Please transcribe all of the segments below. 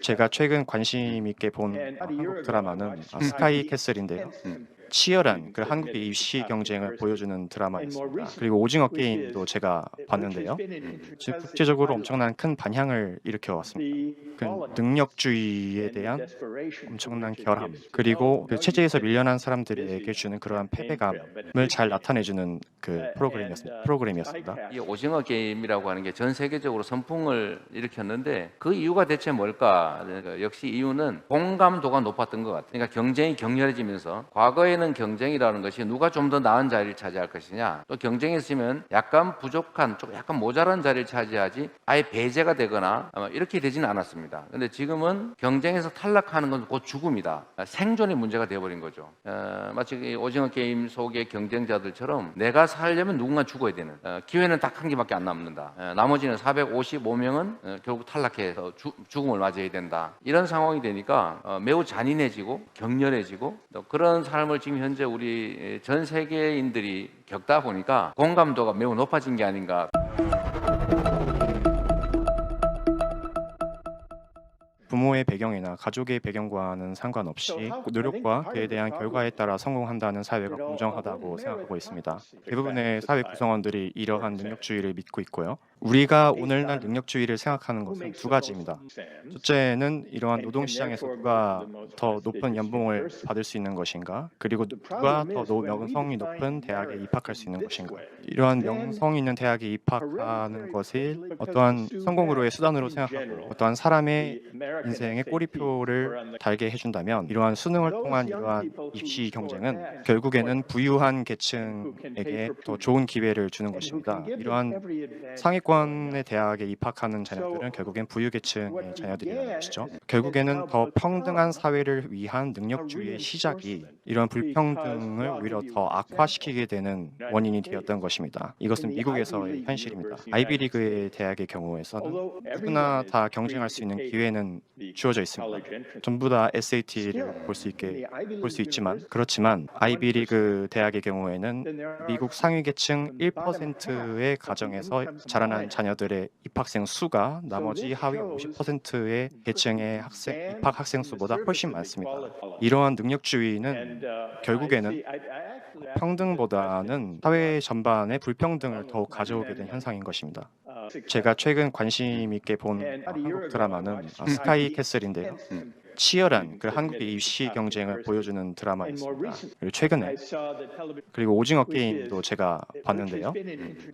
제가 최근 관심 있게 본 한국 드라마는 스카이 캐슬인데요. 치열한 그 한국의 입시 경쟁을 보여주는 드라마였습니다. 그리고 오징어 게임도 제가 봤는데요. 지금 국제적으로 엄청난 큰 반향을 일으켜 왔습니다. 그 능력주의에 대한 엄청난 결함, 그리고 그 체제에서 밀려난 사람들에게 주는 그러한 패배감을 잘 나타내주는 그 프로그램이었습니다. 이 오징어 게임이라고 하는 게 전 세계적으로 선풍을 일으켰는데 그 이유가 대체 뭘까? 역시 이유는 공감도가 높았던 것 같아요. 그러니까 경쟁이 격렬해지면서 과거에는 경쟁이라는 것이 누가 좀 더 나은 자리를 차지할 것이냐, 또 경쟁했으면 약간 부족한, 좀 약간 모자란 자리를 차지하지 아예 배제가 되거나 아마 이렇게 되지는 않았습니다. 근데 지금은 경쟁에서 탈락하는 건 곧 죽음이다. 생존의 문제가 되어버린 거죠. 마치 이 오징어 게임 속의 경쟁자들처럼 내가 살려면 누군가 죽어야 되는, 기회는 딱 한 개밖에 안 남는다. 나머지는 455명은 결국 탈락해서 죽음을 맞이해야 된다. 이런 상황이 되니까 매우 잔인해지고 격렬해지고, 또 그런 삶을 지금 현재 우리 전 세계인들이 겪다 보니까 공감도가 매우 높아진 게 아닌가. 부모의 배경이나 가족의 배경과는 상관없이 노력과 그에 대한 결과에 따라 성공한다는 사회가 공정하다고 생각하고 있습니다. 대부분의 사회 구성원들이 이러한 능력주의를 믿고 있고요. 우리가 오늘날 능력주의를 생각하는 것은 두 가지입니다. 첫째는 이러한 노동시장에서 누가 더 높은 연봉을 받을 수 있는 것인가, 그리고 누가 더 명성이 높은 대학에 입학할 수 있는 것인가. 이러한 명성 있는 대학에 입학하는 것을 어떠한 성공으로의 수단으로 생각하고 어떠한 사람의 인생의 꼬리표를 달게 해준다면, 이러한 수능을 통한 이러한 입시 경쟁은 결국에는 부유한 계층에게 더 좋은 기회를 주는 것입니다. 이러한 상위권의 대학에 입학하는 자녀들은 결국엔 부유 계층의 자녀들이라는 것이죠. 결국에는 더 평등한 사회를 위한 능력주의의 시작이 이런 불평등을 오히려 더 악화시키게 되는 원인이 되었던 것입니다. 이것은 미국에서의 현실입니다. 아이비리그의 대학의 경우에서는 누구나 다 경쟁할 수 있는 기회는 주어져 있습니다. 전부 다 SAT를 볼 수 있지만, 그렇지만 아이비리그 대학의 경우에는 미국 상위 계층 1%의 가정에서 자라난 자녀들의 입학생 수가 나머지 하위 50%의 계층의 입학 학생 수보다 훨씬 많습니다. 이러한 능력주의는 결국에는 평등보다는 사회 전반의 불평등을 더욱 가져오게 된 현상인 것입니다. 제가 최근 관심 있게 본 한국 드라마는 스카이 캐슬인데요. 치열한 그 한국의 입시 경쟁을 보여주는 드라마였습니다. 그리고 오징어 게임도 제가 봤는데요.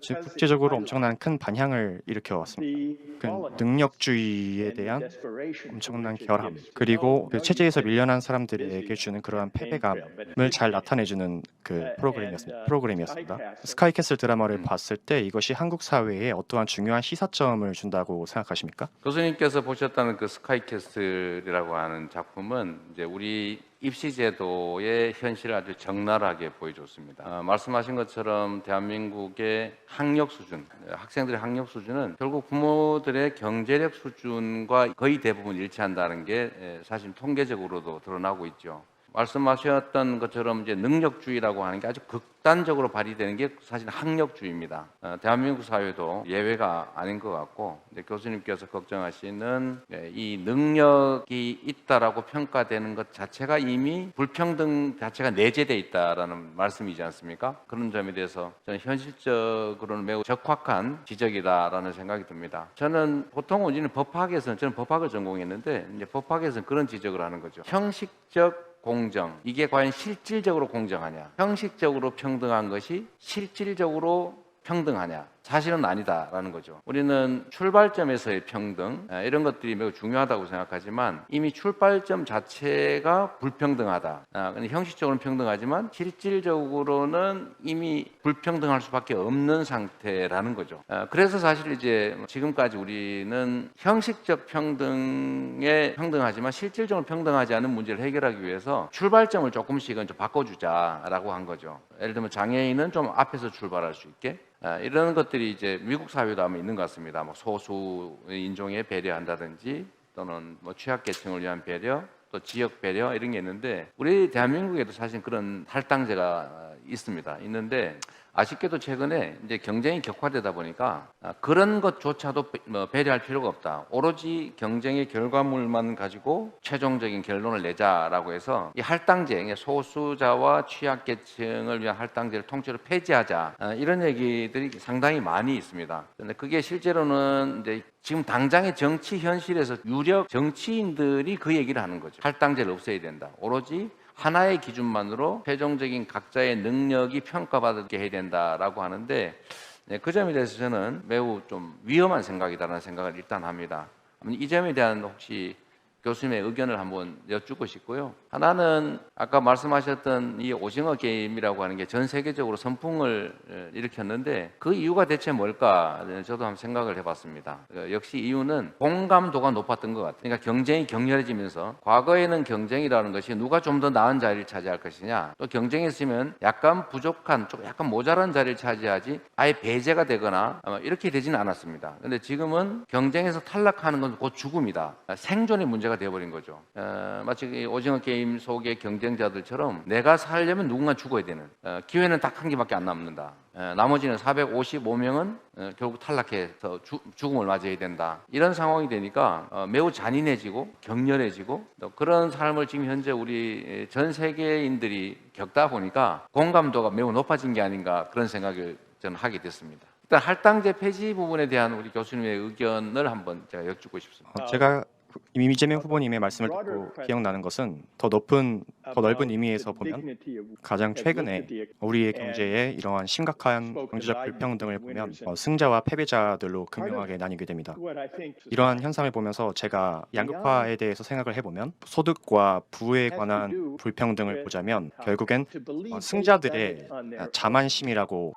지금 국제적으로 엄청난 큰 반향을 일으켜 왔습니다. 그 능력주의에 대한 엄청난 결함, 그리고 그 체제에서 밀려난 사람들에게 주는 그러한 패배감을 잘 나타내주는 그 프로그램이었습니다. 스카이 캐슬 드라마를 봤을 때 이것이 한국 사회에 어떠한 중요한 시사점을 준다고 생각하십니까? 교수님께서 보셨다는 그 스카이캐슬이라고 하는 작품은 이제 우리 입시제도의 현실을 아주 적나라하게 보여줬습니다. 말씀하신 것처럼 대한민국의 학력 수준, 학생들의 학력 수준은 결국 부모들의 경제력 수준과 거의 대부분 일치한다는 게 사실 통계적으로도 드러나고 있죠. 말씀하셨던 것처럼 이제 능력주의라고 하는 게 아주 극단적으로 발휘되는 게 사실 학력주의입니다. 대한민국 사회도 예외가 아닌 것 같고, 교수님께서 걱정하시는 이 능력이 있다라고 평가되는 것 자체가 이미 불평등 자체가 내재되어 있다라는 말씀이지 않습니까? 그런 점에 대해서 저는 현실적으로는 매우 적확한 지적이다라는 생각이 듭니다. 저는 보통은 저는 법학을 전공했는데, 이제 법학에서는 그런 지적을 하는 거죠. 형식적 공정, 이게 과연 실질적으로 공정하냐? 형식적으로 평등한 것이 실질적으로 평등하냐? 사실은 아니다라는 거죠. 우리는 출발점에서의 평등, 이런 것들이 매우 중요하다고 생각하지만 이미 출발점 자체가 불평등하다. 형식적으로는 평등하지만 실질적으로는 이미 불평등할 수밖에 없는 상태라는 거죠. 그래서 사실 이제 지금까지 우리는 형식적 평등에 평등하지만 실질적으로 평등하지 않은 문제를 해결하기 위해서 출발점을 조금씩은 좀 바꿔주자라고 한 거죠. 예를 들면 장애인은 좀 앞에서 출발할 수 있게, 이런 것들이 이제 미국 사회도 아마 있는 것 같습니다. 뭐 소수 인종에 배려한다든지, 또는 뭐 취약계층을 위한 배려, 또 지역 배려, 이런 게 있는데 우리 대한민국에도 사실 그런 할당제가 있습니다. 있는데 아쉽게도 최근에 이제 경쟁이 격화되다 보니까 그런 것조차도 배려할 필요가 없다. 오로지 경쟁의 결과물만 가지고 최종적인 결론을 내자라고 해서 이 할당제, 소수자와 취약계층을 위한 할당제를 통째로 폐지하자, 이런 얘기들이 상당히 많이 있습니다. 근데 그게 실제로는 이제 지금 당장의 정치 현실에서 유력 정치인들이 그 얘기를 하는 거죠. 할당제를 없애야 된다. 오로지 하나의 기준만으로 최종적인 각자의 능력이 평가받게 해야 된다라고 하는데, 그 점에 대해서 저는 매우 좀 위험한 생각이다라는 생각을 일단 합니다. 이 점에 대한 혹시 교수님의 의견을 한번 여쭙고 싶고요. 하나는 아까 말씀하셨던 이 오징어 게임이라고 하는 게 전 세계적으로 선풍을 일으켰는데 그 이유가 대체 뭘까? 저도 한번 생각을 해봤습니다. 역시 이유는 공감도가 높았던 것 같아요. 그러니까 경쟁이 격렬해지면서 과거에는 경쟁이라는 것이 누가 좀 더 나은 자리를 차지할 것이냐, 또 경쟁했으면 약간 부족한, 좀 약간 모자란 자리를 차지하지 아예 배제가 되거나 이렇게 되지는 않았습니다. 근데 지금은 경쟁에서 탈락하는 건 곧 죽음이다. 생존의 문제가 되어버린 거죠. 마치 오징어 게임 속의 경쟁자들처럼 내가 살려면 누군가 죽어야 되는, 기회는 딱 한 개밖에 안 남는다. 나머지는 455명은 결국 탈락해서 죽음을 맞이해야 된다. 이런 상황이 되니까 매우 잔인해지고 격렬해지고, 또 그런 삶을 지금 현재 우리 전 세계인들이 겪다 보니까 공감도가 매우 높아진 게 아닌가, 그런 생각을 저는 하게 됐습니다. 일단 할당제 폐지 부분에 대한 우리 교수님의 의견을 한번 제가 여쭙고 싶습니다. 제가 이미 이재명 후보님의 말씀을 듣고 기억나는 것은 더 넓은 의미에서 보면 가장 최근에 우리의 경제에 이러한 심각한 경제적 불평등을 보면 승자와 패배자들로 극명하게 나뉘게 됩니다. 이러한 현상을 보면서 제가 양극화에 대해서 생각을 해보면 소득과 부에 관한 불평등을 보자면 결국엔 승자들의 자만심이라고